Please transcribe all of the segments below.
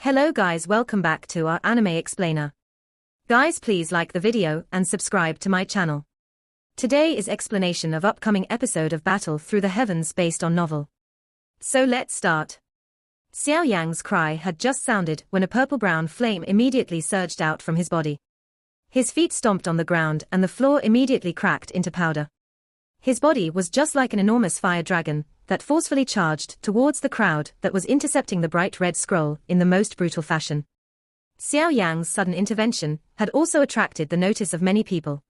Hello guys, welcome back to our anime explainer. Guys, please like the video and subscribe to my channel. Today is explanation of upcoming episode of Battle Through the Heavens based on novel. So let's start. Xiao Yan's cry had just sounded when a purple-brown flame immediately surged out from his body. His feet stomped on the ground and the floor immediately cracked into powder. His body was just like an enormous fire dragon that forcefully charged towards the crowd that was intercepting the bright red scroll in the most brutal fashion. Xiao Yan's sudden intervention had also attracted the notice of many people.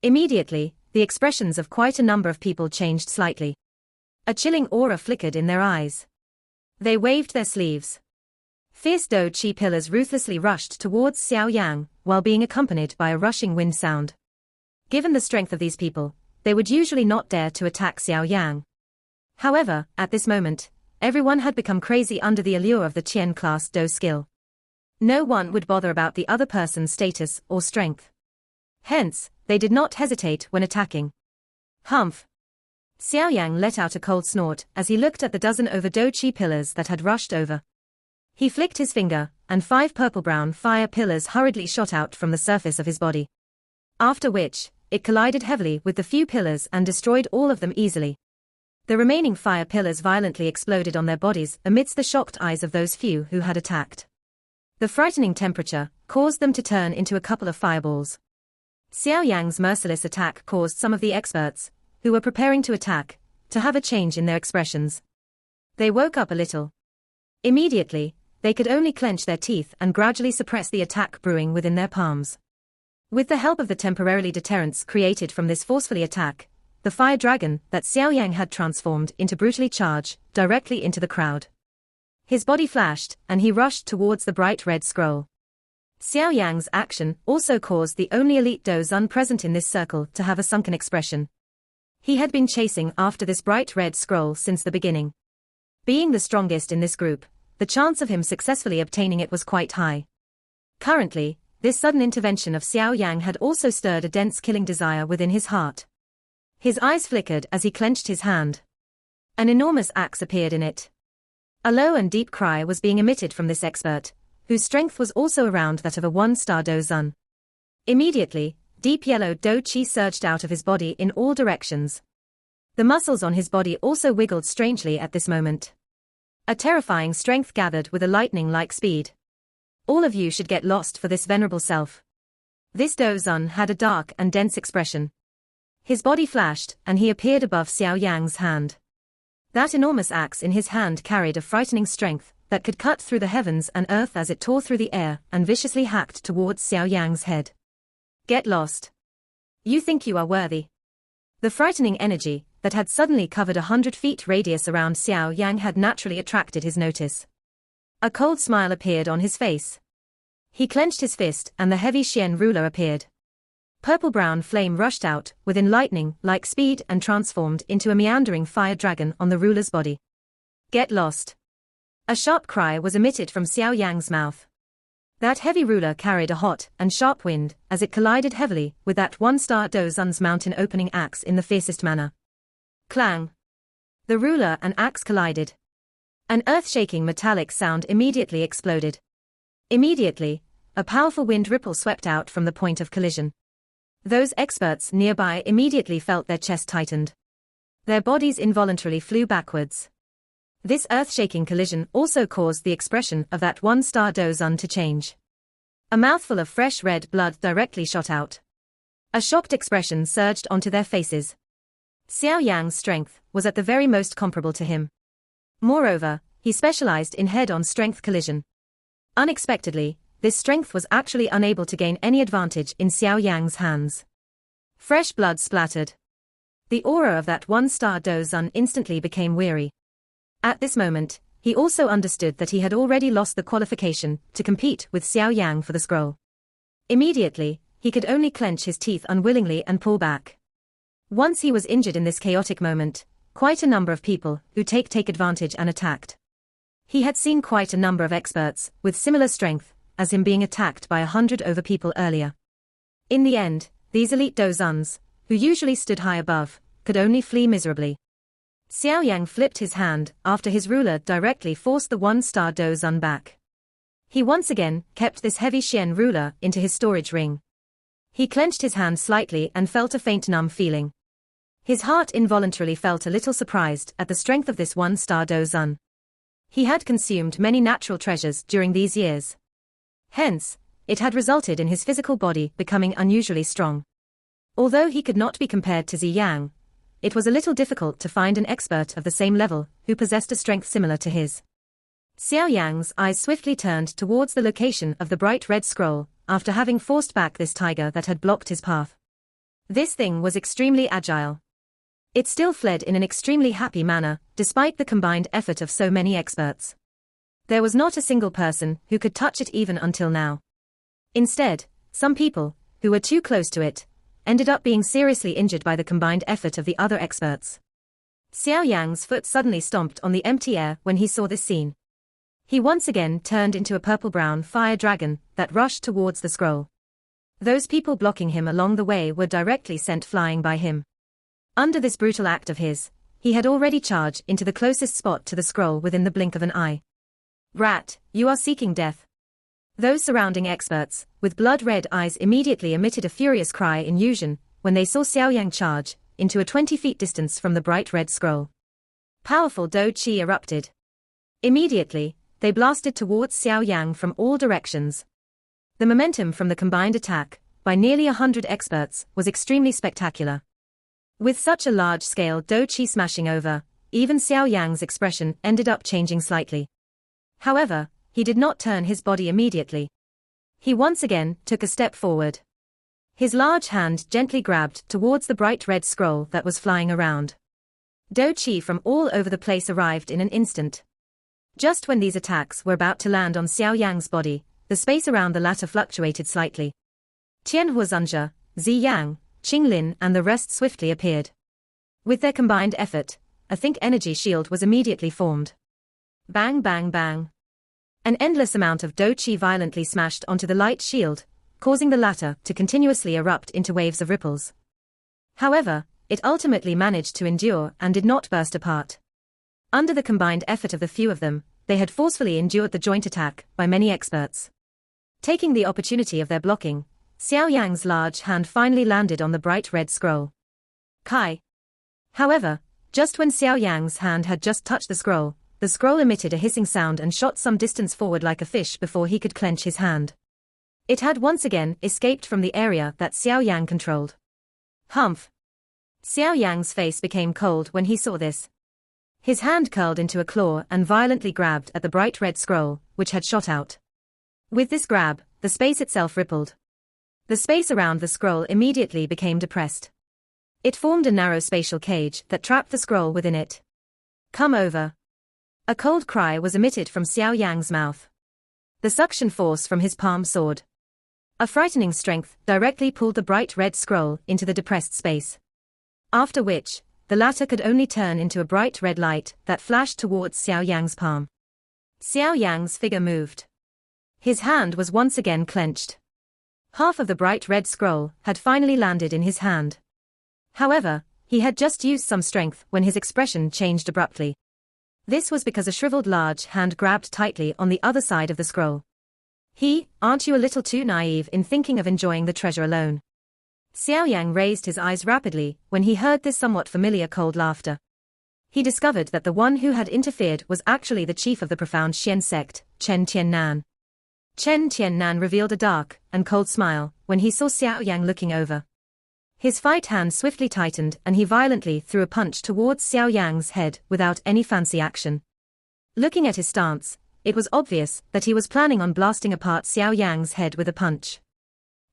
Immediately, the expressions of quite a number of people changed slightly. A chilling aura flickered in their eyes. They waved their sleeves. Fierce Do Chi pillars ruthlessly rushed towards Xiao Yan, while being accompanied by a rushing wind sound. Given the strength of these people, they would usually not dare to attack Xiao Yan. However, at this moment, everyone had become crazy under the allure of the Qian class Do skill. No one would bother about the other person's status or strength. Hence, they did not hesitate when attacking. Humph! Xiao Yan let out a cold snort as he looked at the dozen over Do Chi pillars that had rushed over. He flicked his finger, and 5 purple-brown fire pillars hurriedly shot out from the surface of his body. After which, it collided heavily with the few pillars and destroyed all of them easily. The remaining fire pillars violently exploded on their bodies amidst the shocked eyes of those few who had attacked. The frightening temperature caused them to turn into a couple of fireballs. Xiao Yan's merciless attack caused some of the experts, who were preparing to attack, to have a change in their expressions. They woke up a little. Immediately, they could only clench their teeth and gradually suppress the attack brewing within their palms. With the help of the temporarily deterrence created from this forcefully attack, the fire dragon that Xiao Yan had transformed into brutally charged directly into the crowd. His body flashed, and he rushed towards the bright red scroll. Xiao Yan's action also caused the only elite Do Zun present in this circle to have a sunken expression. He had been chasing after this bright red scroll since the beginning. Being the strongest in this group, the chance of him successfully obtaining it was quite high. Currently, this sudden intervention of Xiao Yan had also stirred a dense killing desire within his heart. His eyes flickered as he clenched his hand. An enormous axe appeared in it. A low and deep cry was being emitted from this expert, whose strength was also around that of a 1-star Do Zun. Immediately, deep yellow Do Chi surged out of his body in all directions. The muscles on his body also wiggled strangely at this moment. A terrifying strength gathered with a lightning-like speed. All of you should get lost for this venerable self. This Do Zun had a dark and dense expression. His body flashed, and he appeared above Xiao Yan's hand. That enormous axe in his hand carried a frightening strength that could cut through the heavens and earth as it tore through the air and viciously hacked towards Xiao Yan's head. Get lost. You think you are worthy. The frightening energy that had suddenly covered 100 feet radius around Xiao Yan had naturally attracted his notice. A cold smile appeared on his face. He clenched his fist and the heavy Xian ruler appeared. Purple-brown flame rushed out within lightning-like speed and transformed into a meandering fire dragon on the ruler's body. Get lost. A sharp cry was emitted from Xiao Yan's mouth. That heavy ruler carried a hot and sharp wind as it collided heavily with that 1-star Do Zun's mountain opening axe in the fiercest manner. Clang! The ruler and axe collided. An earth-shaking metallic sound immediately exploded. Immediately, a powerful wind ripple swept out from the point of collision. Those experts nearby immediately felt their chest tightened. Their bodies involuntarily flew backwards. This earth-shaking collision also caused the expression of that 1-star Do Zun to change. A mouthful of fresh red blood directly shot out. A shocked expression surged onto their faces. Xiao Yan's strength was at the very most comparable to him. Moreover, he specialized in head-on strength collision. Unexpectedly, this strength was actually unable to gain any advantage in Xiao Yan's hands. Fresh blood splattered. The aura of that 1-star Do Zun instantly became weary. At this moment, he also understood that he had already lost the qualification to compete with Xiao Yan for the scroll. Immediately, he could only clench his teeth unwillingly and pull back. Once he was injured in this chaotic moment, quite a number of people who take advantage and attacked. He had seen quite a number of experts with similar strength as him being attacked by 100 over people earlier. In the end, these elite Do Zuns, who usually stood high above, could only flee miserably. Xiao Yan flipped his hand after his ruler directly forced the 1-star Do Zun back. He once again kept this heavy Xian ruler into his storage ring. He clenched his hand slightly and felt a faint numb feeling. His heart involuntarily felt a little surprised at the strength of this one-star Dozun. He had consumed many natural treasures during these years. Hence, it had resulted in his physical body becoming unusually strong. Although he could not be compared to Ziyang, it was a little difficult to find an expert of the same level who possessed a strength similar to his. Xiao Yan's eyes swiftly turned towards the location of the bright red scroll, after having forced back this tiger that had blocked his path. This thing was extremely agile. It still fled in an extremely happy manner, despite the combined effort of so many experts. There was not a single person who could touch it even until now. Instead, some people, who were too close to it, ended up being seriously injured by the combined effort of the other experts. Xiao Yang's foot suddenly stomped on the empty air when he saw this scene. He once again turned into a purple-brown fire dragon that rushed towards the scroll. Those people blocking him along the way were directly sent flying by him. Under this brutal act of his, he had already charged into the closest spot to the scroll within the blink of an eye. Rat, you are seeking death. Those surrounding experts, with blood-red eyes, immediately emitted a furious cry in unison when they saw Xiao Yang charge into a 20-feet distance from the bright red scroll. Powerful Do Qi erupted. Immediately, they blasted towards Xiao Yang from all directions. The momentum from the combined attack, by nearly 100 experts, was extremely spectacular. With such a large-scale Do Qi smashing over, even Xiao Yang's expression ended up changing slightly. However, he did not turn his body immediately. He once again took a step forward. His large hand gently grabbed towards the bright red scroll that was flying around. Do Qi from all over the place arrived in an instant. Just when these attacks were about to land on Xiao Yang's body, the space around the latter fluctuated slightly. Tian Huazunja, Ziyang, Qinglin and the rest swiftly appeared. With their combined effort, a think energy shield was immediately formed. Bang bang bang. An endless amount of Do Qi violently smashed onto the light shield, causing the latter to continuously erupt into waves of ripples. However, it ultimately managed to endure and did not burst apart. Under the combined effort of the few of them, they had forcefully endured the joint attack by many experts. Taking the opportunity of their blocking, Xiao Yang's large hand finally landed on the bright red scroll. Kai. However, just when Xiao Yang's hand had just touched the scroll emitted a hissing sound and shot some distance forward like a fish before he could clench his hand. It had once again escaped from the area that Xiao Yang controlled. Humph. Xiao Yang's face became cold when he saw this. His hand curled into a claw and violently grabbed at the bright red scroll, which had shot out. With this grab, the space itself rippled. The space around the scroll immediately became depressed. It formed a narrow spatial cage that trapped the scroll within it. Come over. A cold cry was emitted from Xiao Yang's mouth. The suction force from his palm soared. A frightening strength directly pulled the bright red scroll into the depressed space. After which, the latter could only turn into a bright red light that flashed towards Xiao Yang's palm. Xiao Yang's figure moved. His hand was once again clenched. Half of the bright red scroll had finally landed in his hand. However, he had just used some strength when his expression changed abruptly. This was because a shriveled large hand grabbed tightly on the other side of the scroll. Aren't you a little too naive in thinking of enjoying the treasure alone? Xiao Yang raised his eyes rapidly when he heard this somewhat familiar cold laughter. He discovered that the one who had interfered was actually the chief of the profound Xian sect, Chen Tiannan. Chen Tiannan revealed a dark and cold smile when he saw Xiao Yang looking over. His fight hand swiftly tightened and he violently threw a punch towards Xiao Yang's head without any fancy action. Looking at his stance, it was obvious that he was planning on blasting apart Xiao Yang's head with a punch.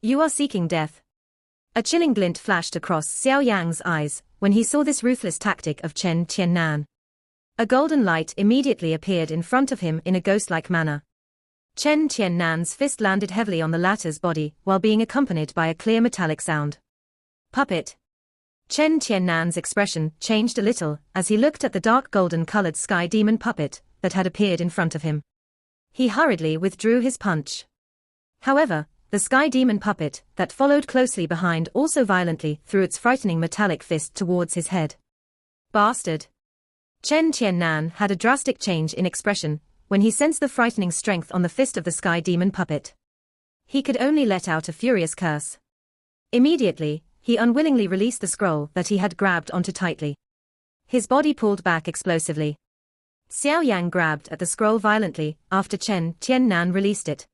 You are seeking death. A chilling glint flashed across Xiao Yang's eyes when he saw this ruthless tactic of Chen Tiannan. A golden light immediately appeared in front of him in a ghost-like manner. Chen Tiannan's fist landed heavily on the latter's body while being accompanied by a clear metallic sound. Puppet. Chen Tiannan's expression changed a little as he looked at the dark golden-colored sky demon puppet that had appeared in front of him. He hurriedly withdrew his punch. However, the sky demon puppet that followed closely behind also violently threw its frightening metallic fist towards his head. Bastard. Chen Tiannan had a drastic change in expression when he sensed the frightening strength on the fist of the sky demon puppet. He could only let out a furious curse. Immediately, he unwillingly released the scroll that he had grabbed onto tightly. His body pulled back explosively. Xiao Yan grabbed at the scroll violently after Chen Tiannan released it.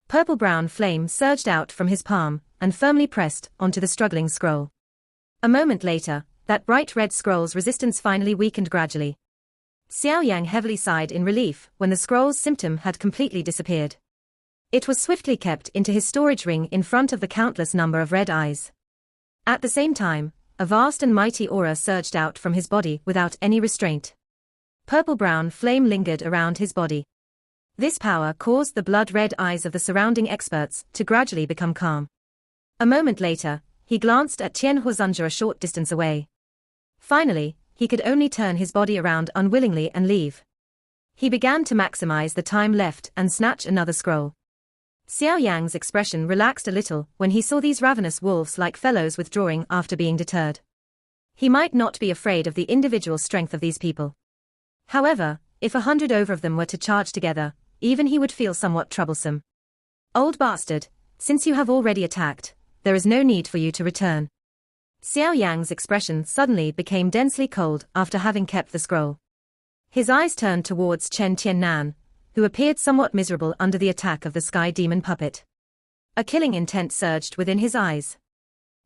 Purple-brown flame surged out from his palm and firmly pressed onto the struggling scroll. A moment later, that bright red scroll's resistance finally weakened gradually. Xiao Yang heavily sighed in relief when the scroll's symptom had completely disappeared. It was swiftly kept into his storage ring in front of the countless number of red eyes. At the same time, a vast and mighty aura surged out from his body without any restraint. Purple-brown flame lingered around his body. This power caused the blood-red eyes of the surrounding experts to gradually become calm. A moment later, he glanced at Tian Huizunja a short distance away. Finally, he could only turn his body around unwillingly and leave. He began to maximize the time left and snatch another scroll. Xiao Yang's expression relaxed a little when he saw these ravenous wolves-like fellows withdrawing after being deterred. He might not be afraid of the individual strength of these people. However, if 100 over of them were to charge together, even he would feel somewhat troublesome. Old bastard, since you have already attacked, there is no need for you to return. Xiao Yang's expression suddenly became densely cold after having kept the scroll. His eyes turned towards Chen Tiannan, who appeared somewhat miserable under the attack of the sky demon puppet. A killing intent surged within his eyes.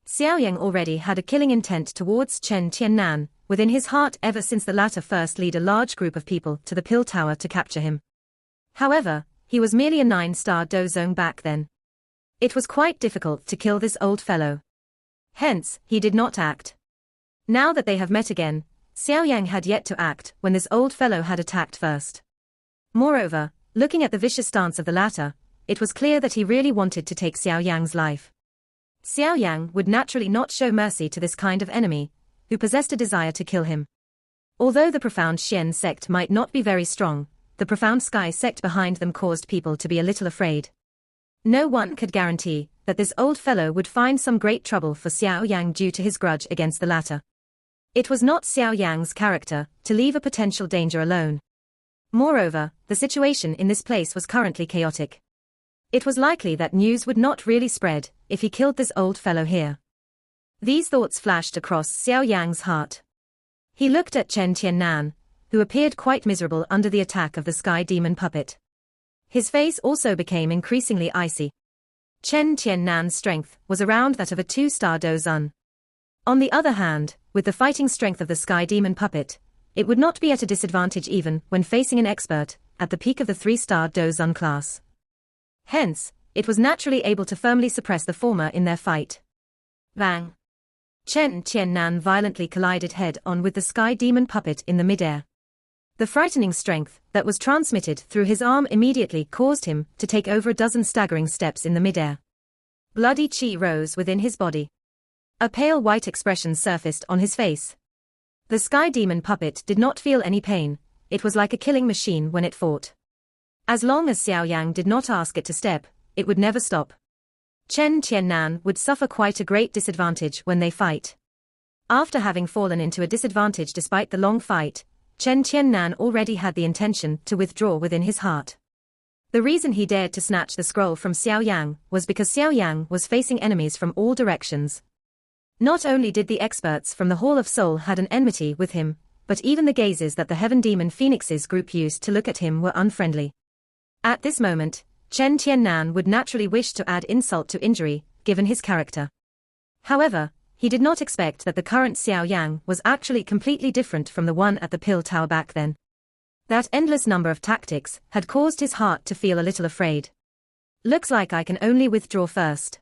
Xiao Yang already had a killing intent towards Chen Tiannan within his heart ever since the latter first led a large group of people to the pill tower to capture him. However, he was merely a 9-star dozong back then. It was quite difficult to kill this old fellow. Hence, he did not act. Now that they have met again, Xiao Yang had yet to act when this old fellow had attacked first. Moreover, looking at the vicious stance of the latter, it was clear that he really wanted to take Xiao Yang's life. Xiao Yang would naturally not show mercy to this kind of enemy, who possessed a desire to kill him. Although the profound Xian sect might not be very strong, the profound Sky sect behind them caused people to be a little afraid. No one could guarantee that this old fellow would find some great trouble for Xiao Yang due to his grudge against the latter. It was not Xiao Yang's character to leave a potential danger alone. Moreover, the situation in this place was currently chaotic. It was likely that news would not really spread if he killed this old fellow here. These thoughts flashed across Xiao Yang's heart. He looked at Chen Tiannan, who appeared quite miserable under the attack of the sky demon puppet. His face also became increasingly icy. Chen Tiannan's strength was around that of a 2-star dozun. On the other hand, with the fighting strength of the sky demon puppet, it would not be at a disadvantage even when facing an expert at the peak of the 3-star dozun class. Hence, it was naturally able to firmly suppress the former in their fight. Bang! Chen Tiannan violently collided head-on with the sky demon puppet in the midair. The frightening strength that was transmitted through his arm immediately caused him to take over a dozen staggering steps in the midair. Bloody chi rose within his body. A pale white expression surfaced on his face. The sky demon puppet did not feel any pain, it was like a killing machine when it fought. As long as Xiao Yang did not ask it to step, it would never stop. Chen Tiannan would suffer quite a great disadvantage when they fight. After having fallen into a disadvantage despite the long fight, Chen Tiannan already had the intention to withdraw within his heart. The reason he dared to snatch the scroll from Xiao Yang was because Xiao Yang was facing enemies from all directions. Not only did the experts from the Hall of Soul had an enmity with him, but even the gazes that the Heaven Demon Phoenixes group used to look at him were unfriendly. At this moment, Chen Tiannan would naturally wish to add insult to injury, given his character. However, he did not expect that the current Xiao Yang was actually completely different from the one at the pill tower back then. That endless number of tactics had caused his heart to feel a little afraid. Looks like I can only withdraw first.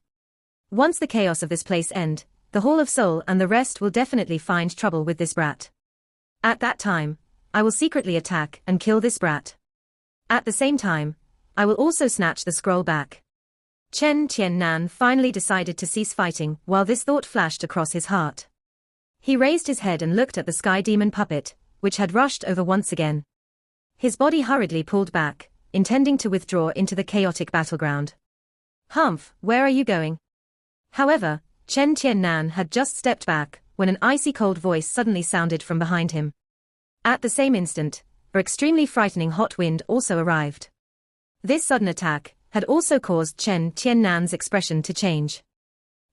Once the chaos of this place end, the Hall of Soul and the rest will definitely find trouble with this brat. At that time, I will secretly attack and kill this brat. At the same time, I will also snatch the scroll back. Chen Tiannan finally decided to cease fighting while this thought flashed across his heart. He raised his head and looked at the sky demon puppet, which had rushed over once again. His body hurriedly pulled back, intending to withdraw into the chaotic battleground. Humph, where are you going? However, Chen Tiannan had just stepped back when an icy cold voice suddenly sounded from behind him. At the same instant, an extremely frightening hot wind also arrived. This sudden attack had also caused Chen Tiannan's expression to change.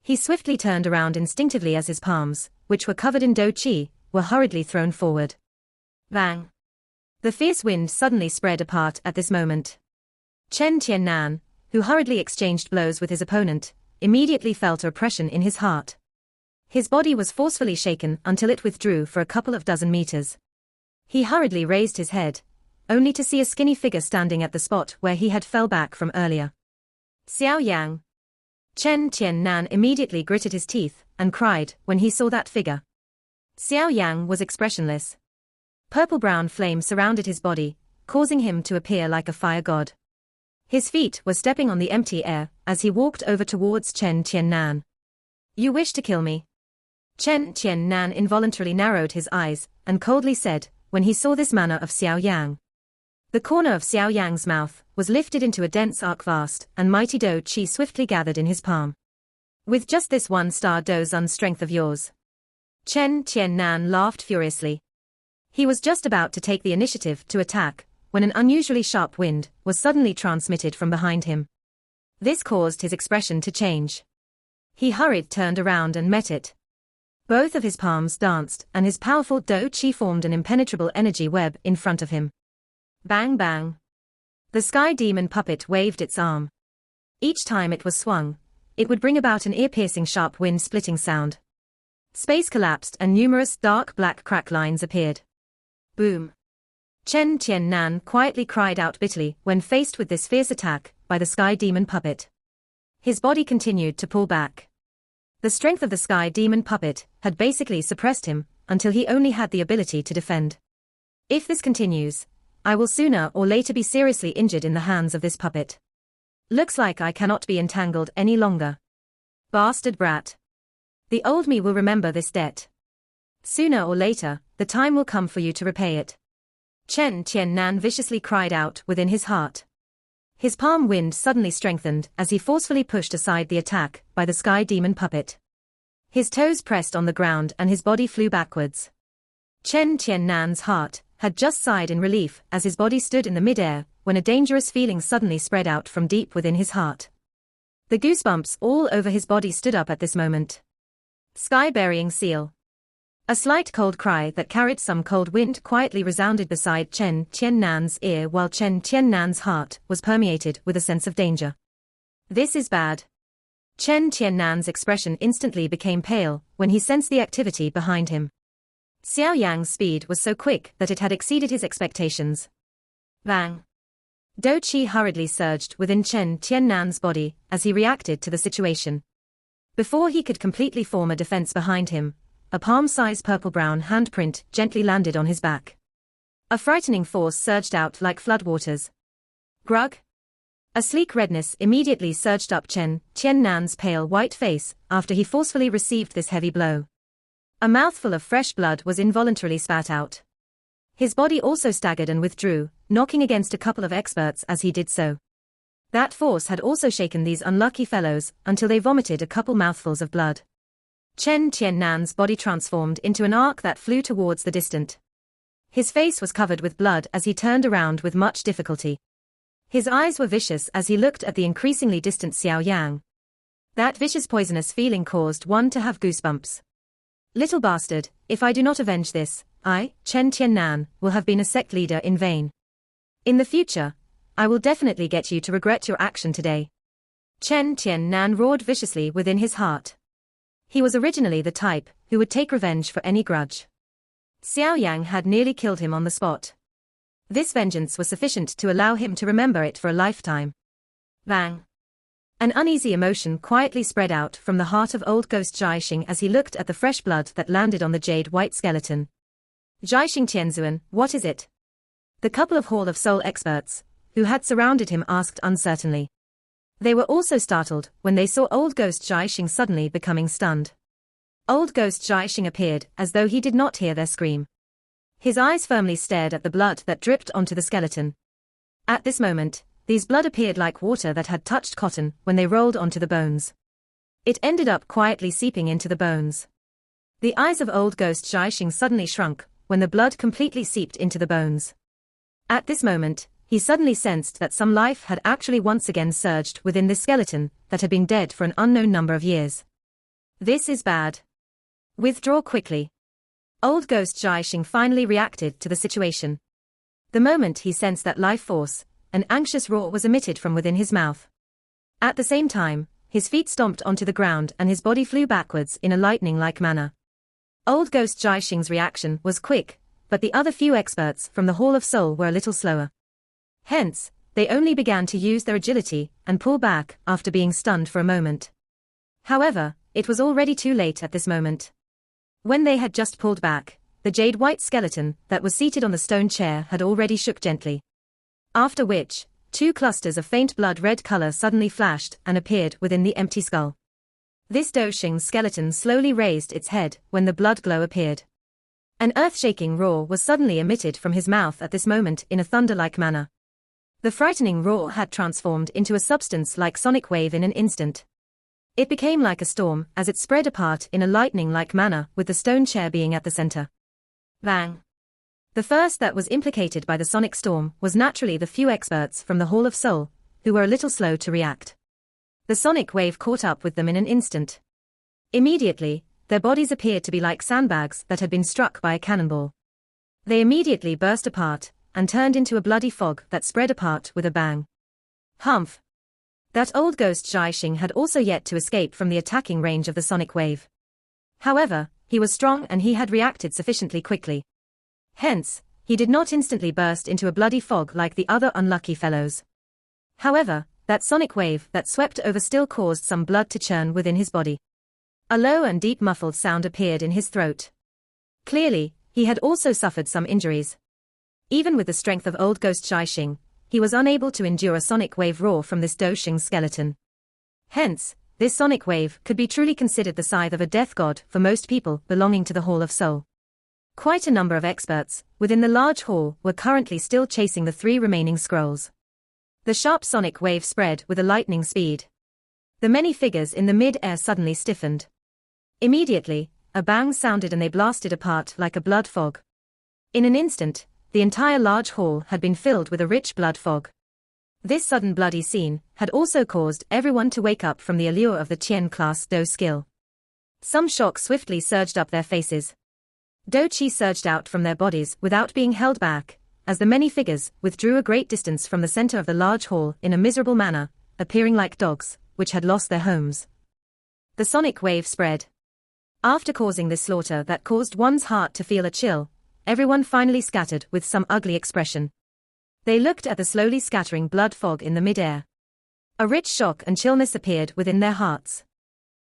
He swiftly turned around instinctively as his palms, which were covered in dou qi, were hurriedly thrown forward. Bang! The fierce wind suddenly spread apart at this moment. Chen Tiannan, who hurriedly exchanged blows with his opponent, immediately felt a oppression in his heart. His body was forcefully shaken until it withdrew for a couple of dozen meters. He hurriedly raised his head, only to see a skinny figure standing at the spot where he had fell back from earlier. Xiao Yan. Chen Tiannan immediately gritted his teeth and cried when he saw that figure. Xiao Yang was expressionless. Purple-brown flame surrounded his body, causing him to appear like a fire god. His feet were stepping on the empty air as he walked over towards Chen Tiannan. "You wish to kill me?" Chen Tiannan involuntarily narrowed his eyes and coldly said, when he saw this manner of Xiao Yang. The corner of Xiao Yang's mouth was lifted into a dense arc, vast and mighty dou qi swiftly gathered in his palm. "With just this one star dou zun strength of yours?" Chen Tiannan laughed furiously. He was just about to take the initiative to attack, when an unusually sharp wind was suddenly transmitted from behind him. This caused his expression to change. He turned around and met it. Both of his palms danced and his powerful dou qi formed an impenetrable energy web in front of him. Bang bang. The sky demon puppet waved its arm. Each time it was swung, it would bring about an ear-piercing sharp wind-splitting sound. Space collapsed and numerous dark black crack lines appeared. Boom. Chen Tiannan quietly cried out bitterly when faced with this fierce attack by the sky demon puppet. His body continued to pull back. The strength of the sky demon puppet had basically suppressed him until he only had the ability to defend. If this continues, I will sooner or later be seriously injured in the hands of this puppet. Looks like I cannot be entangled any longer. Bastard brat. The old me will remember this debt. Sooner or later, the time will come for you to repay it. Chen Tiannan viciously cried out within his heart. His palm wind suddenly strengthened as he forcefully pushed aside the attack by the sky demon puppet. His toes pressed on the ground and his body flew backwards. Chen Tiannan's heart had just sighed in relief as his body stood in the mid-air when a dangerous feeling suddenly spread out from deep within his heart. The goosebumps all over his body stood up at this moment. Sky-burying seal. A slight cold cry that carried some cold wind quietly resounded beside Chen Tiannan's ear while Chen Tiannan's heart was permeated with a sense of danger. This is bad. Chen Tiannan's expression instantly became pale when he sensed the activity behind him. Xiao Yang's speed was so quick that it had exceeded his expectations. Bang! Dou qi hurriedly surged within Chen Tiannan's body as he reacted to the situation. Before he could completely form a defense behind him, a palm-sized purple-brown handprint gently landed on his back. A frightening force surged out like floodwaters. Grug! A sleek redness immediately surged up Chen Tiannan's pale white face after he forcefully received this heavy blow. A mouthful of fresh blood was involuntarily spat out. His body also staggered and withdrew, knocking against a couple of experts as he did so. That force had also shaken these unlucky fellows until they vomited a couple mouthfuls of blood. Chen Tiannan's body transformed into an arc that flew towards the distant. His face was covered with blood as he turned around with much difficulty. His eyes were vicious as he looked at the increasingly distant Xiao Yang. That vicious poisonous feeling caused one to have goosebumps. Little bastard, if I do not avenge this, I, Chen Tiannan, will have been a sect leader in vain. In the future, I will definitely get you to regret your action today. Chen Tiannan roared viciously within his heart. He was originally the type who would take revenge for any grudge. Xiao Yang had nearly killed him on the spot. This vengeance was sufficient to allow him to remember it for a lifetime. Bang! An uneasy emotion quietly spread out from the heart of old ghost Jiaxing as he looked at the fresh blood that landed on the jade-white skeleton. Jiaxing Tianzuan, what is it? The couple of Hall of Soul experts, who had surrounded him, asked uncertainly. They were also startled when they saw old ghost Jiaxing suddenly becoming stunned. Old ghost Jiaxing appeared as though he did not hear their scream. His eyes firmly stared at the blood that dripped onto the skeleton. At this moment, these blood appeared like water that had touched cotton when they rolled onto the bones. It ended up quietly seeping into the bones. The eyes of old ghost Jiaxing suddenly shrunk when the blood completely seeped into the bones. At this moment, he suddenly sensed that some life had actually once again surged within this skeleton that had been dead for an unknown number of years. This is bad. Withdraw quickly. Old Ghost Jiaxing finally reacted to the situation. The moment he sensed that life force, an anxious roar was emitted from within his mouth. At the same time, his feet stomped onto the ground and his body flew backwards in a lightning-like manner. Old Ghost Jiaxing's reaction was quick, but the other few experts from the Hall of Soul were a little slower. Hence, they only began to use their agility and pull back after being stunned for a moment. However, it was already too late at this moment. When they had just pulled back, the jade-white skeleton that was seated on the stone chair had already shook gently. After which, 2 clusters of faint blood-red color suddenly flashed and appeared within the empty skull. This Doshing skeleton slowly raised its head when the blood glow appeared. An earth-shaking roar was suddenly emitted from his mouth at this moment in a thunder-like manner. The frightening roar had transformed into a substance-like sonic wave in an instant. It became like a storm as it spread apart in a lightning-like manner with the stone chair being at the center. Bang! The first that was implicated by the sonic storm was naturally the few experts from the Hall of Soul, who were a little slow to react. The sonic wave caught up with them in an instant. Immediately, their bodies appeared to be like sandbags that had been struck by a cannonball. They immediately burst apart and turned into a bloody fog that spread apart with a bang. Humph! That old ghost Jiaxing had also yet to escape from the attacking range of the sonic wave. However, he was strong and he had reacted sufficiently quickly. Hence, he did not instantly burst into a bloody fog like the other unlucky fellows. However, that sonic wave that swept over still caused some blood to churn within his body. A low and deep muffled sound appeared in his throat. Clearly, he had also suffered some injuries. Even with the strength of old ghost Jiaxing, he was unable to endure a sonic wave roar from this Doshing skeleton. Hence, this sonic wave could be truly considered the scythe of a death god for most people belonging to the Hall of Soul. Quite a number of experts within the large hall were currently still chasing the 3 remaining scrolls. The sharp sonic wave spread with a lightning speed. The many figures in the mid-air suddenly stiffened. Immediately, a bang sounded and they blasted apart like a blood fog. In an instant, the entire large hall had been filled with a rich blood fog. This sudden bloody scene had also caused everyone to wake up from the allure of the Qian class Do skill. Some shock swiftly surged up their faces. Do Qi surged out from their bodies without being held back, as the many figures withdrew a great distance from the center of the large hall in a miserable manner, appearing like dogs, which had lost their homes. The sonic wave spread. After causing this slaughter that caused one's heart to feel a chill, everyone finally scattered with some ugly expression. They looked at the slowly scattering blood fog in the mid-air. A rich shock and chillness appeared within their hearts.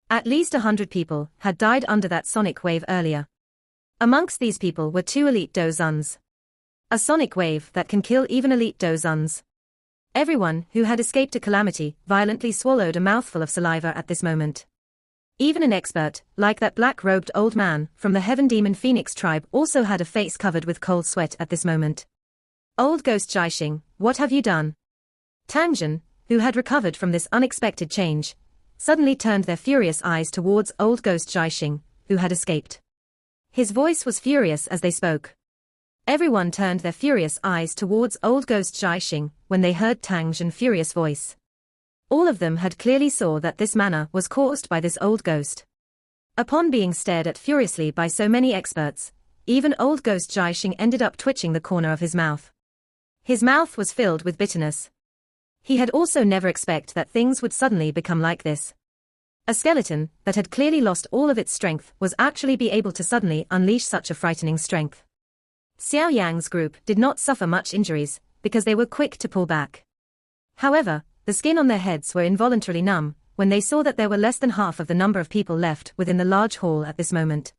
At least 100 people had died under that sonic wave earlier. Amongst these people were 2 elite Dozuns. A sonic wave that can kill even elite Dozuns. Everyone who had escaped a calamity violently swallowed a mouthful of saliva at this moment. Even an expert, like that black-robed old man from the Heaven Demon Phoenix tribe, also had a face covered with cold sweat at this moment. Old Ghost Jiaxing, what have you done? Tangjun, who had recovered from this unexpected change, suddenly turned their furious eyes towards Old Ghost Jiaxing, who had escaped. His voice was furious as they spoke. Everyone turned their furious eyes towards Old Ghost Jiaxing when they heard Tangjun's furious voice. All of them had clearly saw that this manner was caused by this old ghost. Upon being stared at furiously by so many experts, even Old Ghost Jiaxing ended up twitching the corner of his mouth. His mouth was filled with bitterness. He had also never expected that things would suddenly become like this. A skeleton that had clearly lost all of its strength was actually be able to suddenly unleash such a frightening strength. Xiao Yan's group did not suffer much injuries, because they were quick to pull back. However, the skin on their heads were involuntarily numb when they saw that there were less than half of the number of people left within the large hall at this moment.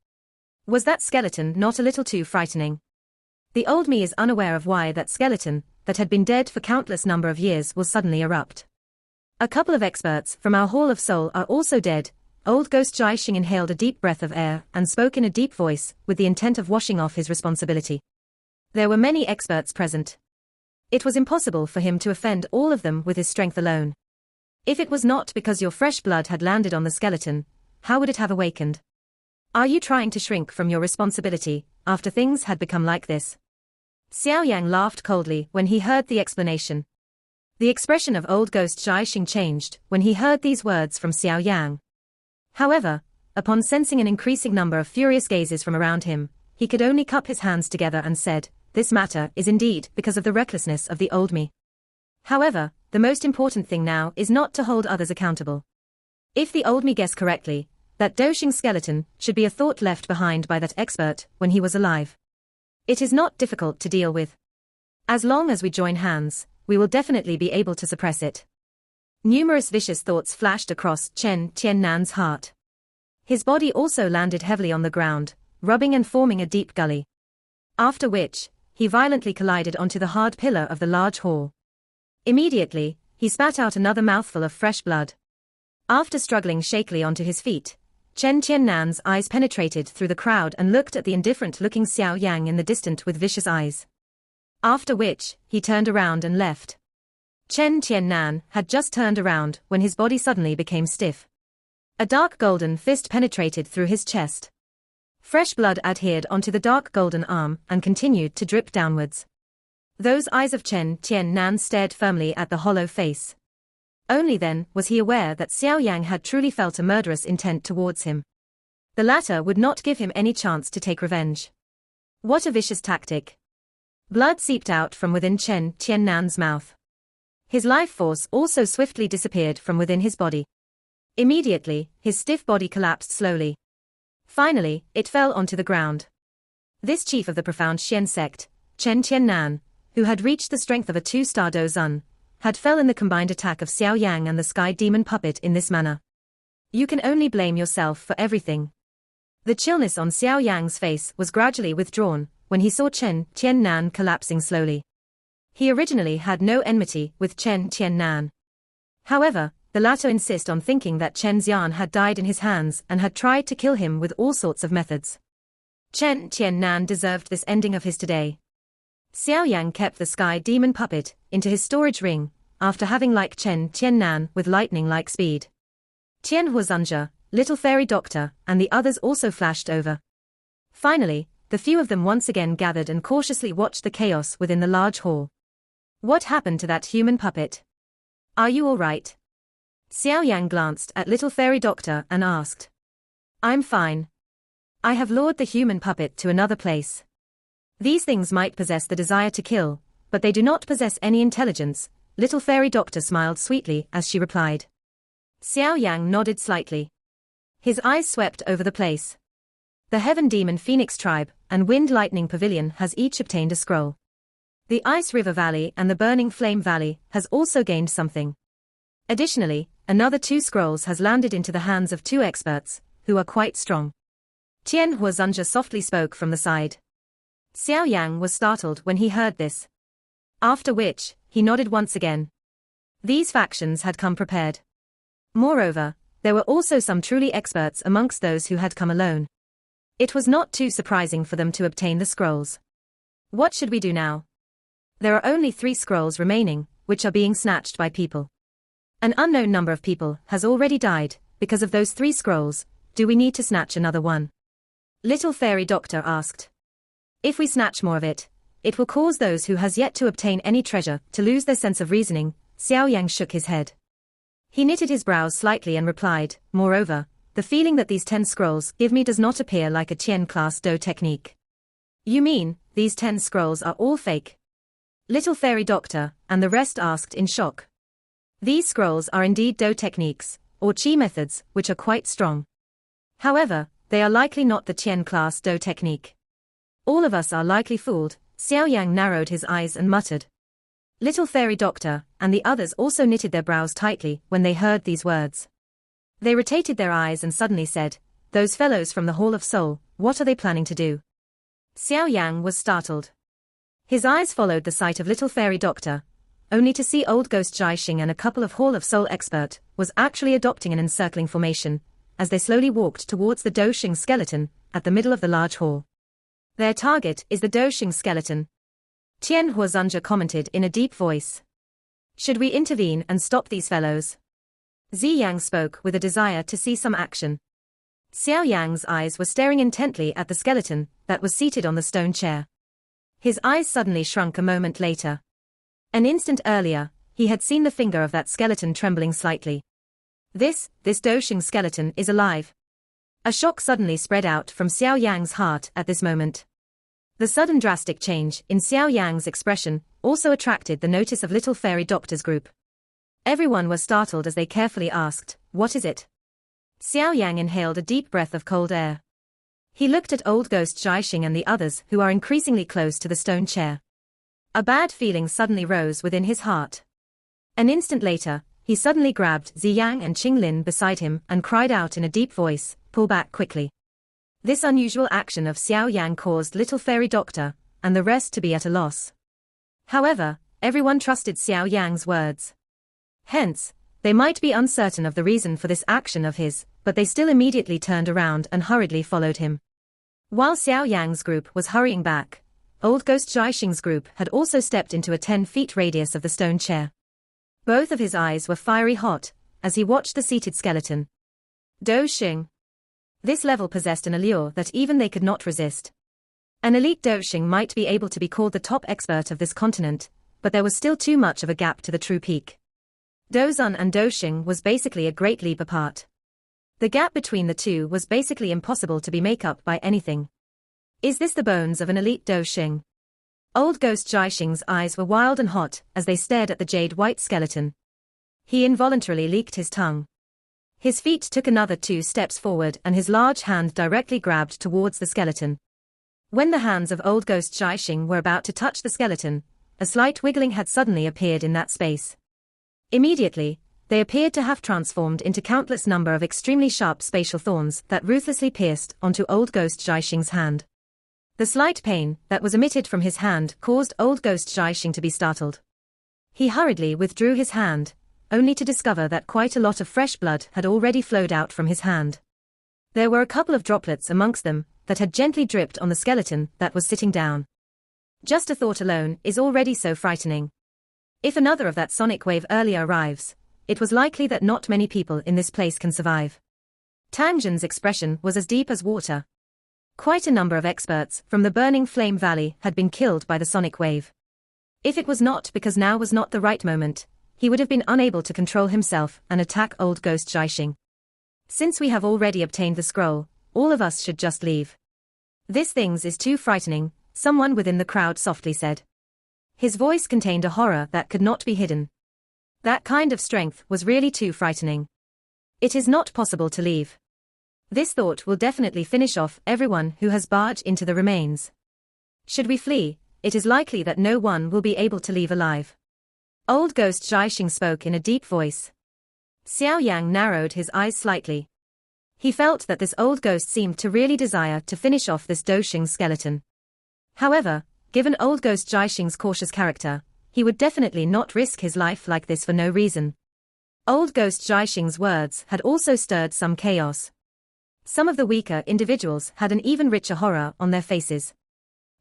Was that skeleton not a little too frightening? The old me is unaware of why that skeleton, that had been dead for countless number of years, will suddenly erupt. A couple of experts from our Hall of Soul are also dead. Old Ghost Jiaxing inhaled a deep breath of air and spoke in a deep voice with the intent of washing off his responsibility. There were many experts present. It was impossible for him to offend all of them with his strength alone. If it was not because your fresh blood had landed on the skeleton, how would it have awakened? Are you trying to shrink from your responsibility after things had become like this? Xiao Yang laughed coldly when he heard the explanation. The expression of old ghost Jiaxing changed when he heard these words from Xiao Yang. However, upon sensing an increasing number of furious gazes from around him, he could only cup his hands together and said, "This matter is indeed because of the recklessness of the old me. However, the most important thing now is not to hold others accountable. If the old me guessed correctly, that Doshing skeleton should be a thought left behind by that expert when he was alive. It is not difficult to deal with. As long as we join hands, we will definitely be able to suppress it." Numerous vicious thoughts flashed across Chen Tiannan's heart. His body also landed heavily on the ground, rubbing and forming a deep gully. After which, he violently collided onto the hard pillar of the large hall. Immediately, he spat out another mouthful of fresh blood. After struggling shakily onto his feet, Chen Tiannan's eyes penetrated through the crowd and looked at the indifferent-looking Xiao Yang in the distance with vicious eyes. After which, he turned around and left. Chen Tiannan had just turned around when his body suddenly became stiff. A dark golden fist penetrated through his chest. Fresh blood adhered onto the dark golden arm and continued to drip downwards. Those eyes of Chen Tiannan stared firmly at the hollow face. Only then was he aware that Xiao Yang had truly felt a murderous intent towards him. The latter would not give him any chance to take revenge. What a vicious tactic. Blood seeped out from within Chen Tiannan's mouth. His life force also swiftly disappeared from within his body. Immediately, his stiff body collapsed slowly. Finally, it fell onto the ground. This chief of the profound Xian sect, Chen Tiannan, who had reached the strength of a 2-star Dozun, had fell in the combined attack of Xiao Yang and the sky demon puppet in this manner. You can only blame yourself for everything. The chillness on Xiao Yang's face was gradually withdrawn when he saw Chen Tiannan collapsing slowly. He originally had no enmity with Chen Tiannan. However, the latter insisted on thinking that Chen Xian had died in his hands and had tried to kill him with all sorts of methods. Chen Tiannan deserved this ending of his today. Xiao Yang kept the sky demon puppet into his storage ring, after having like Chen Tiannan with lightning-like speed. Tian Huozunja, Little Fairy Doctor, and the others also flashed over. Finally, the few of them once again gathered and cautiously watched the chaos within the large hall. What happened to that human puppet? Are you all right? Xiao Yang glanced at Little Fairy Doctor and asked. I'm fine. I have lured the human puppet to another place. These things might possess the desire to kill, but they do not possess any intelligence, Little Fairy Doctor smiled sweetly as she replied. Xiao Yang nodded slightly. His eyes swept over the place. The Heaven Demon Phoenix Tribe and Wind Lightning Pavilion has each obtained a scroll. The Ice River Valley and the Burning Flame Valley has also gained something. Additionally, another 2 scrolls has landed into the hands of 2 experts, who are quite strong. Tian Huozunja softly spoke from the side. Xiao Yang was startled when he heard this. After which, he nodded once again. These factions had come prepared. Moreover, there were also some truly experts amongst those who had come alone. It was not too surprising for them to obtain the scrolls. What should we do now? There are only 3 scrolls remaining, which are being snatched by people. An unknown number of people has already died, because of those 3 scrolls. Do we need to snatch another one? Little Fairy Doctor asked. If we snatch more of it, it will cause those who has yet to obtain any treasure to lose their sense of reasoning. Xiao Yang shook his head. He knitted his brows slightly and replied, moreover, the feeling that these 10 scrolls give me does not appear like a Qian class Do technique. You mean, these 10 scrolls are all fake? Little Fairy Doctor, and the rest asked in shock. These scrolls are indeed Do techniques, or Qi methods, which are quite strong. However, they are likely not the Qian class Do technique. All of us are likely fooled. Xiao Yang narrowed his eyes and muttered. Little Fairy Doctor, and the others also knitted their brows tightly when they heard these words. They rotated their eyes and suddenly said, those fellows from the Hall of Soul, what are they planning to do? Xiao Yang was startled. His eyes followed the sight of Little Fairy Doctor, only to see old ghost Jiaxing and a couple of Hall of Soul expert was actually adopting an encircling formation, as they slowly walked towards the Doshing skeleton, at the middle of the large hall. Their target is the Doshing skeleton. Tian Huozunja commented in a deep voice. Should we intervene and stop these fellows? Zi Yang spoke with a desire to see some action. Xiao Yang's eyes were staring intently at the skeleton that was seated on the stone chair. His eyes suddenly shrunk a moment later. An instant earlier, he had seen the finger of that skeleton trembling slightly. This Doshing skeleton is alive. A shock suddenly spread out from Xiao Yang's heart at this moment. The sudden drastic change in Xiao Yang's expression also attracted the notice of Little Fairy Doctor's group. Everyone was startled as they carefully asked, "What is it?" Xiao Yang inhaled a deep breath of cold air. He looked at old ghost Jiaxing and the others who are increasingly close to the stone chair. A bad feeling suddenly rose within his heart. An instant later, he suddenly grabbed Ziyang and Qinglin beside him and cried out in a deep voice, "Pull back quickly." This unusual action of Xiao Yang caused Little Fairy Doctor and the rest to be at a loss. However, everyone trusted Xiao Yang's words. Hence, they might be uncertain of the reason for this action of his, but they still immediately turned around and hurriedly followed him. While Xiao Yang's group was hurrying back, old ghost Jiaxing's group had also stepped into a 10-feet radius of the stone chair. Both of his eyes were fiery hot as he watched the seated skeleton. Doshing. This level possessed an allure that even they could not resist. An elite Doshing might be able to be called the top expert of this continent, but there was still too much of a gap to the true peak. Dozun and Doshing was basically a great leap apart. The gap between the two was basically impossible to be made up by anything. Is this the bones of an elite Doshing? Old ghost Jiaxing's eyes were wild and hot as they stared at the jade-white skeleton. He involuntarily leaked his tongue. His feet took another 2 steps forward and his large hand directly grabbed towards the skeleton. When the hands of old ghost Jiaxing were about to touch the skeleton, a slight wiggling had suddenly appeared in that space. Immediately, they appeared to have transformed into countless number of extremely sharp spatial thorns that ruthlessly pierced onto old ghost Jiaxing's hand. The slight pain that was emitted from his hand caused old ghost Jiaxing to be startled. He hurriedly withdrew his hand, only to discover that quite a lot of fresh blood had already flowed out from his hand. There were a couple of droplets amongst them that had gently dripped on the skeleton that was sitting down. Just a thought alone is already so frightening. If another of that sonic wave earlier arrives, it was likely that not many people in this place can survive. Tangen's expression was as deep as water. Quite a number of experts from the Burning Flame Valley had been killed by the sonic wave. If it was not because now was not the right moment, he would have been unable to control himself and attack old ghost Jiaxing. Since we have already obtained the scroll, all of us should just leave. This things is too frightening, someone within the crowd softly said. His voice contained a horror that could not be hidden. That kind of strength was really too frightening. It is not possible to leave. This thought will definitely finish off everyone who has barged into the remains. Should we flee, it is likely that no one will be able to leave alive. Old ghost Jiaxing spoke in a deep voice. Xiao Yang narrowed his eyes slightly. He felt that this old ghost seemed to really desire to finish off this Doshing skeleton. However, given old ghost Jiaxing's cautious character, he would definitely not risk his life like this for no reason. Old ghost Jiaxing's words had also stirred some chaos. Some of the weaker individuals had an even richer horror on their faces.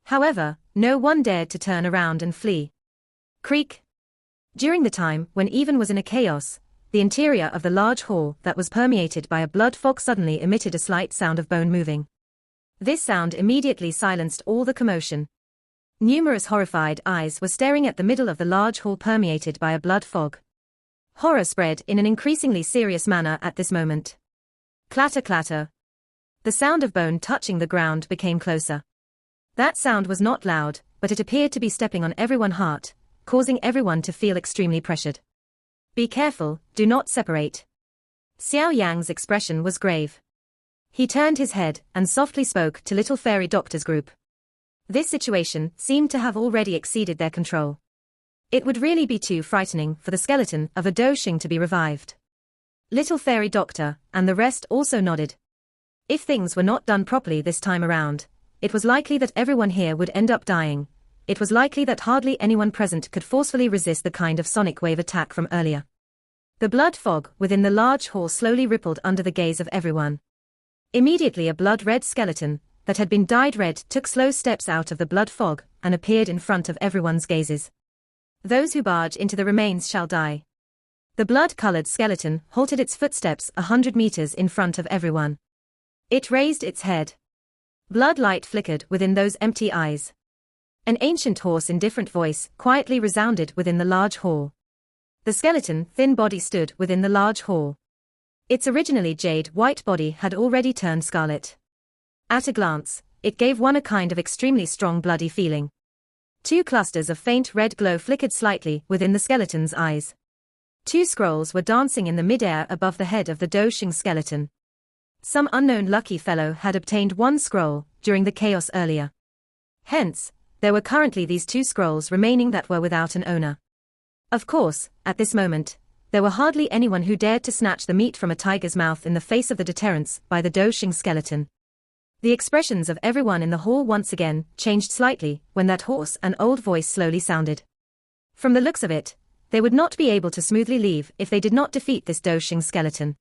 However, no one dared to turn around and flee. Creak. During the time when even was in a chaos, the interior of the large hall that was permeated by a blood fog suddenly emitted a slight sound of bone moving. This sound immediately silenced all the commotion. Numerous horrified eyes were staring at the middle of the large hall permeated by a blood fog. Horror spread in an increasingly serious manner at this moment. Clatter clatter. The sound of bone touching the ground became closer. That sound was not loud, but it appeared to be stepping on everyone's heart, causing everyone to feel extremely pressured. Be careful, do not separate. Xiao Yang's expression was grave. He turned his head and softly spoke to Little Fairy Doctor's group. This situation seemed to have already exceeded their control. It would really be too frightening for the skeleton of a Doshing to be revived. Little Fairy Doctor and the rest also nodded. If things were not done properly this time around, it was likely that everyone here would end up dying. It was likely that hardly anyone present could forcefully resist the kind of sonic wave attack from earlier. The blood fog within the large hall slowly rippled under the gaze of everyone. Immediately a blood-red skeleton, that had been dyed red, took slow steps out of the blood fog and appeared in front of everyone's gazes. Those who barge into the remains shall die. The blood-colored skeleton halted its footsteps 100 meters in front of everyone. It raised its head. Blood light flickered within those empty eyes. An ancient hoarse indifferent voice quietly resounded within the large hall. The skeleton thin body stood within the large hall. Its originally jade-white body had already turned scarlet. At a glance, it gave one a kind of extremely strong bloody feeling. Two clusters of faint red glow flickered slightly within the skeleton's eyes. Two scrolls were dancing in the mid-air above the head of the Doshing skeleton. Some unknown lucky fellow had obtained one scroll during the chaos earlier. Hence, there were currently these two scrolls remaining that were without an owner. Of course, at this moment, there were hardly anyone who dared to snatch the meat from a tiger's mouth in the face of the deterrence by the Doshing skeleton. The expressions of everyone in the hall once again changed slightly when that hoarse and old voice slowly sounded. From the looks of it, they would not be able to smoothly leave if they did not defeat this Doshing skeleton.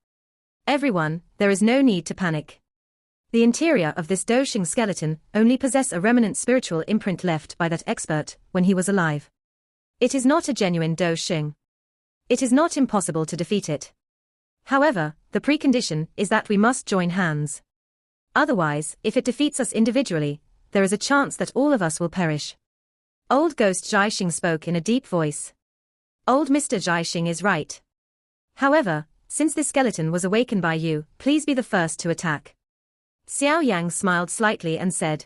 Everyone, there is no need to panic. The interior of this Doshing skeleton only possess a remnant spiritual imprint left by that expert when he was alive. It is not a genuine Doshing. It is not impossible to defeat it. However, the precondition is that we must join hands. Otherwise, if it defeats us individually, there is a chance that all of us will perish. Old Ghost Jiaxing spoke in a deep voice. Old Mr. Jiaxing is right. However, since this skeleton was awakened by you, please be the first to attack. Xiao Yan smiled slightly and said,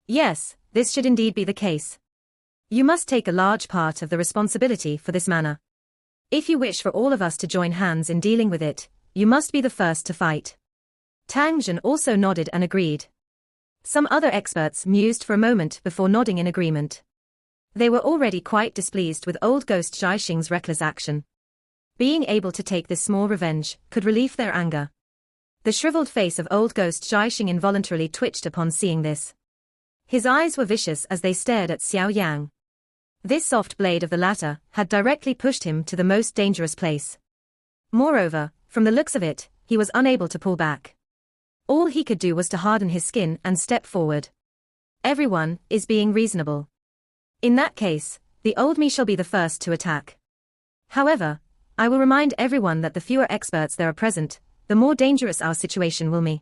yes, this should indeed be the case. You must take a large part of the responsibility for this manner. If you wish for all of us to join hands in dealing with it, you must be the first to fight. Tang Zhen also nodded and agreed. Some other experts mused for a moment before nodding in agreement. They were already quite displeased with old Ghost Jiaxing's reckless action. Being able to take this small revenge could relieve their anger. The shriveled face of old Ghost Jiaxing involuntarily twitched upon seeing this. His eyes were vicious as they stared at Xiao Yan. This soft blade of the latter had directly pushed him to the most dangerous place. Moreover, from the looks of it, he was unable to pull back. All he could do was to harden his skin and step forward. Everyone is being reasonable. In that case, the old me shall be the first to attack. However, I will remind everyone that the fewer experts there are present, the more dangerous our situation will be.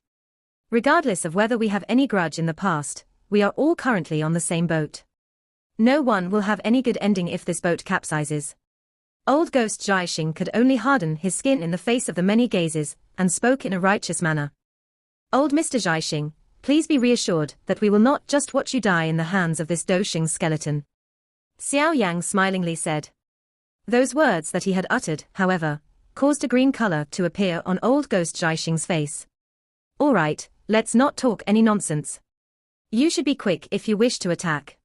Regardless of whether we have any grudge in the past, we are all currently on the same boat. No one will have any good ending if this boat capsizes. Old Ghost Jiaxing could only harden his skin in the face of the many gazes, and spoke in a righteous manner. Old Mr. Jiaxing, please be reassured that we will not just watch you die in the hands of this Doshing skeleton. Xiao Yang smilingly said. Those words that he had uttered, however, caused a green color to appear on old Ghost Jiaxing's face. All right, let's not talk any nonsense. You should be quick if you wish to attack.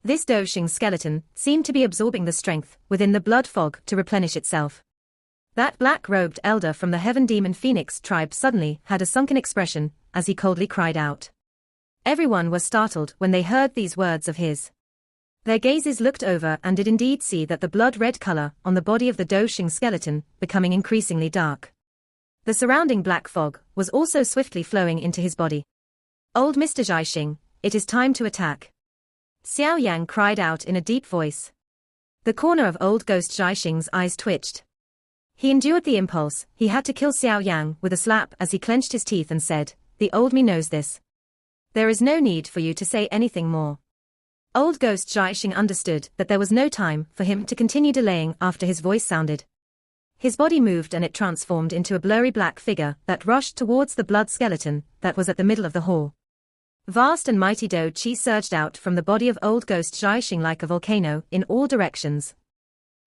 This Doshing skeleton seemed to be absorbing the strength within the blood fog to replenish itself. That black-robed elder from the Heaven Demon Phoenix tribe suddenly had a sunken expression as he coldly cried out. Everyone was startled when they heard these words of his. Their gazes looked over and did indeed see that the blood-red color on the body of the Doshing skeleton becoming increasingly dark. The surrounding black fog was also swiftly flowing into his body. Old Mr. Jiaxing, it is time to attack. Xiao Yan cried out in a deep voice. The corner of old Ghost Jiaxing's eyes twitched. He endured the impulse, he had to kill Xiao Yan with a slap as he clenched his teeth and said, the old me knows this. There is no need for you to say anything more. Old Ghost Jiaxing understood that there was no time for him to continue delaying after his voice sounded. His body moved and it transformed into a blurry black figure that rushed towards the blood skeleton that was at the middle of the hall. Vast and mighty Do Qi surged out from the body of old Ghost Jiaxing like a volcano in all directions.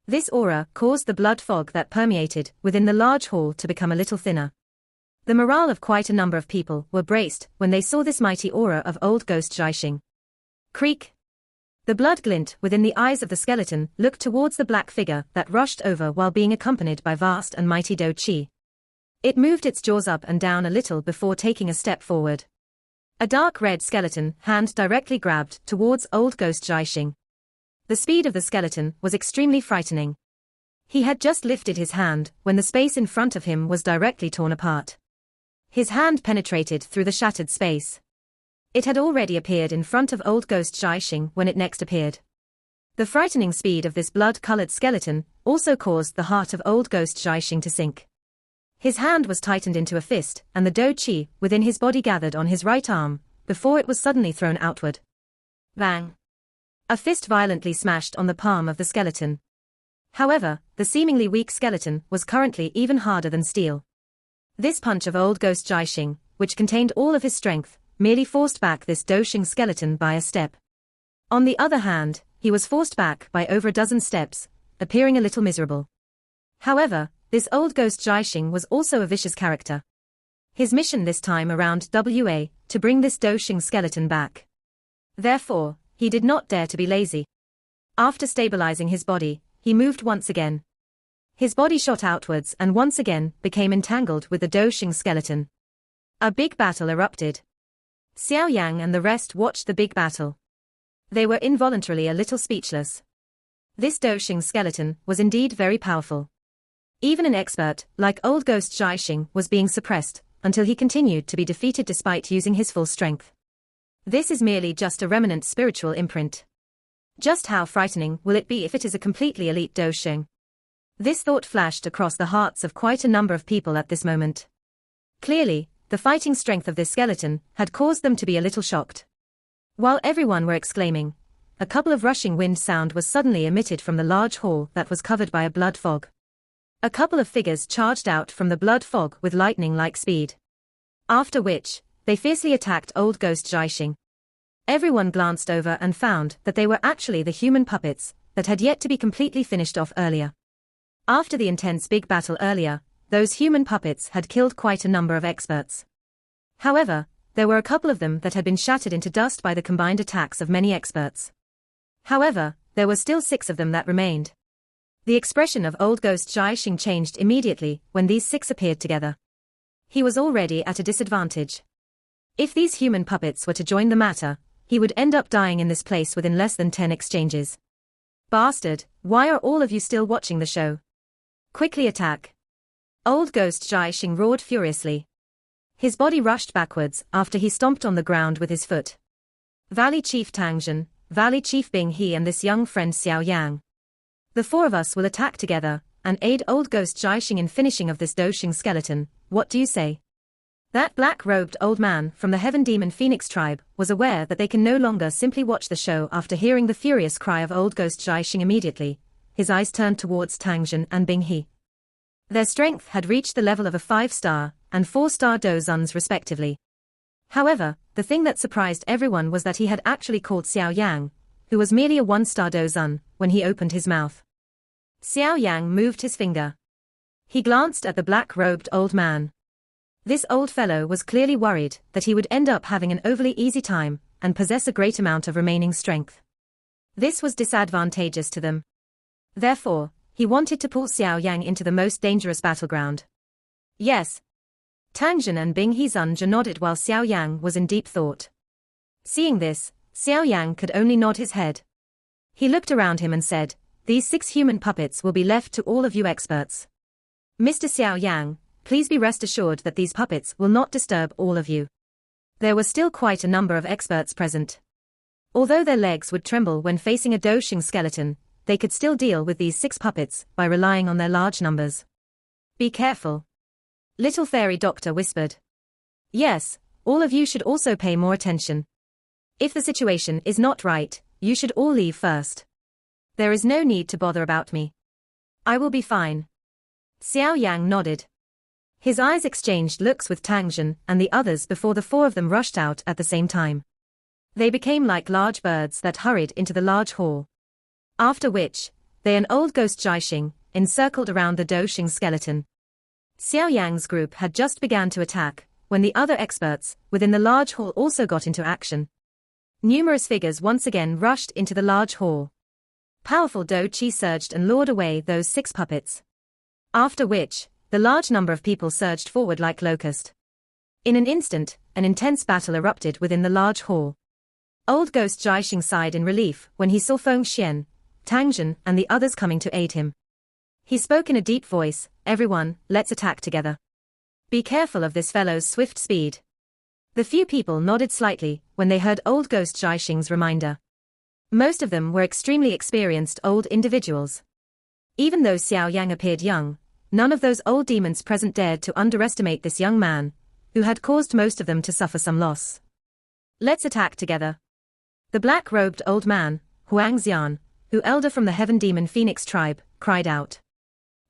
This aura caused the blood fog that permeated within the large hall to become a little thinner. The morale of quite a number of people were braced when they saw this mighty aura of old Ghost Jiaxing. Creak! The blood glint within the eyes of the skeleton looked towards the black figure that rushed over while being accompanied by vast and mighty Do Qi. It moved its jaws up and down a little before taking a step forward. A dark red skeleton hand directly grabbed towards old Ghost Jiaxing. The speed of the skeleton was extremely frightening. He had just lifted his hand when the space in front of him was directly torn apart. His hand penetrated through the shattered space. It had already appeared in front of old Ghost Jiaxing when it next appeared. The frightening speed of this blood-colored skeleton also caused the heart of old Ghost Jiaxing to sink. His hand was tightened into a fist, and the Do Qi within his body gathered on his right arm, before it was suddenly thrown outward. Bang! A fist violently smashed on the palm of the skeleton. However, the seemingly weak skeleton was currently even harder than steel. This punch of old ghost Jiaxing, which contained all of his strength, merely forced back this Doxing skeleton by a step. On the other hand, he was forced back by over a dozen steps, appearing a little miserable. However, this old ghost Jiaxing was also a vicious character. His mission this time around was to bring this Doxing skeleton back. Therefore, he did not dare to be lazy. After stabilizing his body, he moved once again. His body shot outwards and once again became entangled with the Doxing skeleton. A big battle erupted. Xiao Yan and the rest watched the big battle. They were involuntarily a little speechless. This Doxing skeleton was indeed very powerful. Even an expert, like old ghost Jiaxing, was being suppressed, until he continued to be defeated despite using his full strength. This is merely just a remnant spiritual imprint. Just how frightening will it be if it is a completely elite Doxing? This thought flashed across the hearts of quite a number of people at this moment. Clearly, the fighting strength of this skeleton had caused them to be a little shocked. While everyone were exclaiming, a couple of rushing wind sound was suddenly emitted from the large hall that was covered by a blood fog. A couple of figures charged out from the blood fog with lightning-like speed. After which, they fiercely attacked old ghost Jiaxing. Everyone glanced over and found that they were actually the human puppets that had yet to be completely finished off earlier. After the intense big battle earlier, those human puppets had killed quite a number of experts. However, there were a couple of them that had been shattered into dust by the combined attacks of many experts. However, there were still 6 of them that remained. The expression of old ghost Jiaxing changed immediately when these 6 appeared together. He was already at a disadvantage. If these human puppets were to join the matter, he would end up dying in this place within less than 10 exchanges. Bastard, why are all of you still watching the show? Quickly attack! Old ghost Jiaxing roared furiously. His body rushed backwards after he stomped on the ground with his foot. Valley Chief Tangjun, Valley Chief Bing He and this young friend Xiao Yan. The 4 of us will attack together, and aid old ghost Jiaxing in finishing of this Doxing skeleton, what do you say? That black-robed old man from the Heaven Demon Phoenix tribe was aware that they can no longer simply watch the show after hearing the furious cry of old ghost Jiaxing immediately. His eyes turned towards Tangjun and Bing He. Their strength had reached the level of a 5-star and 4-star Dozuns respectively. However, the thing that surprised everyone was that he had actually called Xiao Yang, who was merely a 1-star Dozun, when he opened his mouth. Xiao Yang moved his finger. He glanced at the black-robed old man. This old fellow was clearly worried that he would end up having an overly easy time and possess a great amount of remaining strength. This was disadvantageous to them. Therefore, he wanted to pull Xiao Yang into the most dangerous battleground. Yes. Tangjun and Bing Hezunja nodded while Xiao Yang was in deep thought. Seeing this, Xiao Yang could only nod his head. He looked around him and said, "These 6 human puppets will be left to all of you experts. Mr. Xiao Yang, please be rest assured that these puppets will not disturb all of you." There were still quite a number of experts present. Although their legs would tremble when facing a Doxing skeleton, they could still deal with these 6 puppets by relying on their large numbers. "Be careful," Little Fairy Doctor whispered. "Yes, all of you should also pay more attention. If the situation is not right, you should all leave first. There is no need to bother about me. I will be fine." Xiao Yang nodded. His eyes exchanged looks with Tangjun and the others before the 4 of them rushed out at the same time. They became like large birds that hurried into the large hall. After which, they and old ghost Jiaxing encircled around the Doxing skeleton. Xiao Yang's group had just begun to attack, when the other experts within the large hall also got into action. Numerous figures once again rushed into the large hall. Powerful Do Chi surged and lured away those 6 puppets. After which, the large number of people surged forward like locust. In an instant, an intense battle erupted within the large hall. Old ghost Jiaxing sighed in relief when he saw Feng Xian, Tangjun and the others coming to aid him. He spoke in a deep voice, "Everyone, let's attack together. Be careful of this fellow's swift speed." The few people nodded slightly when they heard old ghost Jiaxing's reminder. Most of them were extremely experienced old individuals. Even though Xiao Yang appeared young, none of those old demons present dared to underestimate this young man, who had caused most of them to suffer some loss. "Let's attack together." The black-robed old man, Huang Xian, who elder from the Heaven Demon Phoenix tribe, cried out.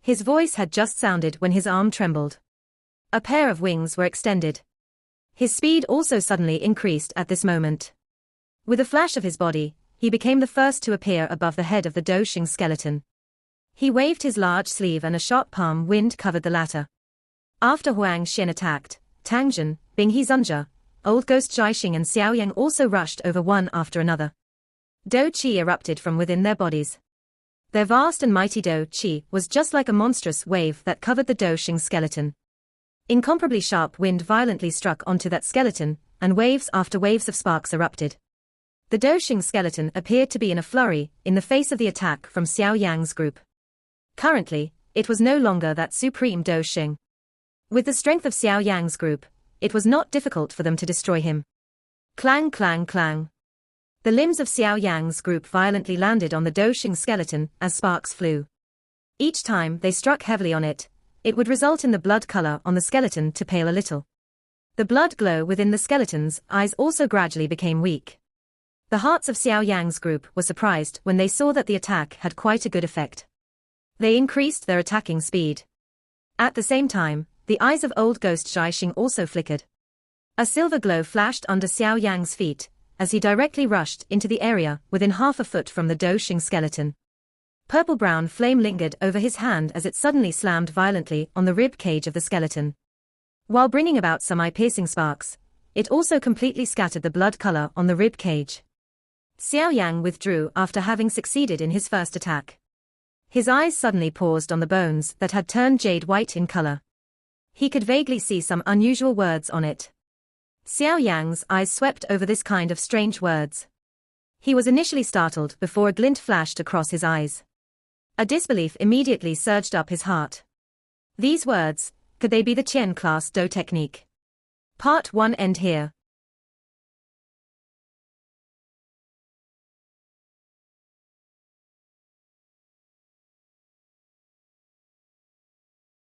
His voice had just sounded when his arm trembled. A pair of wings were extended. His speed also suddenly increased at this moment. With a flash of his body, he became the first to appear above the head of the Doshing skeleton. He waved his large sleeve and a sharp palm wind covered the latter. After Huang Xian attacked, Tangjun, Binghe Zunja, Old Ghost Jiaxing and Xiao Yan also rushed over one after another. Do Qi erupted from within their bodies. Their vast and mighty Do Qi was just like a monstrous wave that covered the Doshing skeleton. Incomparably sharp wind violently struck onto that skeleton, and waves after waves of sparks erupted. The Doshing skeleton appeared to be in a flurry in the face of the attack from Xiao Yang's group. Currently, it was no longer that supreme Doshing. With the strength of Xiao Yang's group, it was not difficult for them to destroy him. Clang clang clang. The limbs of Xiao Yang's group violently landed on the Doshing skeleton as sparks flew. Each time they struck heavily on it, it would result in the blood color on the skeleton to pale a little. The blood glow within the skeleton's eyes also gradually became weak. The hearts of Xiao Yang's group were surprised when they saw that the attack had quite a good effect. They increased their attacking speed. At the same time, the eyes of Old Ghost Jiaxing also flickered. A silver glow flashed under Xiao Yang's feet, as he directly rushed into the area within half a foot from the Doshing skeleton. Purple-brown flame lingered over his hand as it suddenly slammed violently on the rib cage of the skeleton. While bringing about some eye-piercing sparks, it also completely scattered the blood color on the rib cage. Xiao Yang withdrew after having succeeded in his first attack. His eyes suddenly paused on the bones that had turned jade white in color. He could vaguely see some unusual words on it. Xiao Yang's eyes swept over this kind of strange words. He was initially startled before a glint flashed across his eyes. A disbelief immediately surged up his heart. These words, could they be the Qian class Do technique? Part 1 end here.